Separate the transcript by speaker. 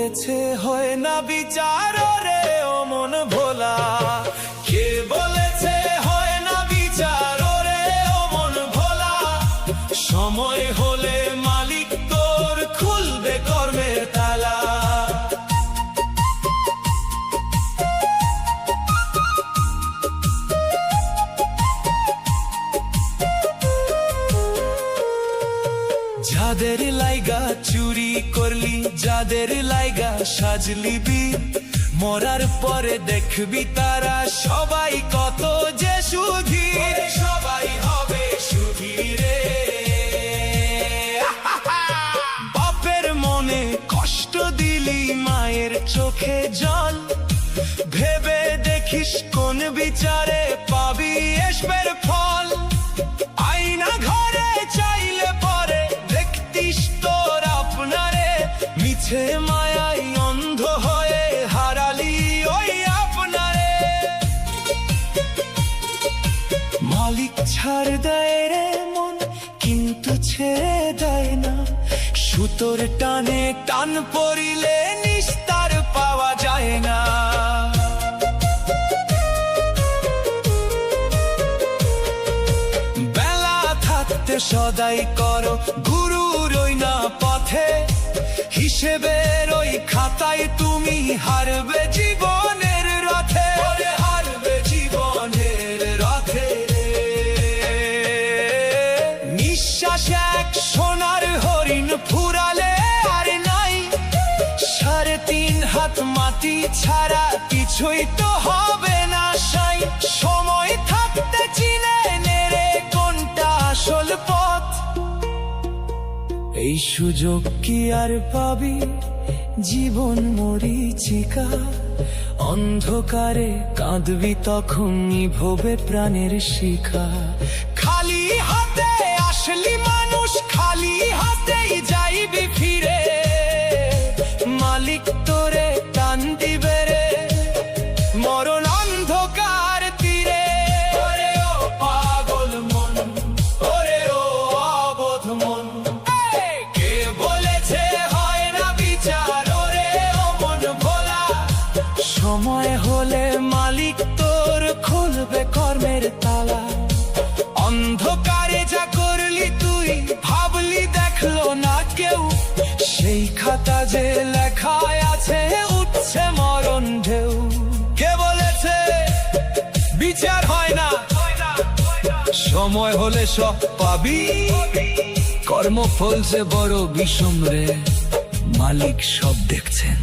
Speaker 1: বলেছে হয় না বিচার রে ও মন ভোলা? কে বলেছে হয় না বিচার রে ও মন ভোলা? সময় হলে মালিক তোর খুলবে কর্মের তালা। যাদের লাইগা চুরি করলি, যাদের লাইগা সাজলি বীর, মরার পরে দেখবি তারা সবাই কত যে সুধীর। সবাই হবে সুধীর রে। বাপের মনে কষ্ট দিলি, মায়ের চোখে জল, ভেবে দেখিস কোন বিচারে পাবি এসবের ফল। আয়না ঘরে চাইলে পরে দেখতিস তোর আপনারে, মিছে মায়াই অন্ধ হয়ে হারালি ওই আপনারে। মালিক ছাড় দেয় রে মন, কিন্তু ছেড়ে দেয় না। সুতোর টানে টান পড়িলে নিস্তার পাওয়া যায় না। সদাই করো গুরুর ওই না পথে, হিসেবের ওই খাতায় তুমি হারবে জীবনের রথে। হারবে জীবনের রথে। নিঃশ্বাস এক সোনার হরিণ ফুরালে আর নাই, 3.5 হাত মাটি ছাড়া কিছুই তো হবে না সাই। সময় থাকতে চিনে নেরে কোনটা আসল পথ। এই সুযোগ কি আর পাবি? জীবন মরীচিকা, অন্ধকারে কাঁদবি তখন নিভবে প্রাণের শিখা। খালি হাতে আসলি মানুষ, খালি হাতেই যাইবি ফিরে। মালিক তোরে টান দিবে রে মরণ অন্ধকার তীরে। ওরে ও পাগল মন, ওরে ও অবোধ মন, কে বলেছে হয় না বিচার ওরে ও মন ভোলা? সময় হলে মালিক তোর খুলবে কর্মের তালা। অন্ধকারে যা করলি তুই ভাবলি দেখলো না কেউ, সেই খাতা যে লেখায় আছে উঠছে মরণ ঢেউ। কে বলেছে বিচার হয় না? সময় হলে সব পাবি। কর্মফল যে বড় বিষম রে, মালিক সব দেখছেন।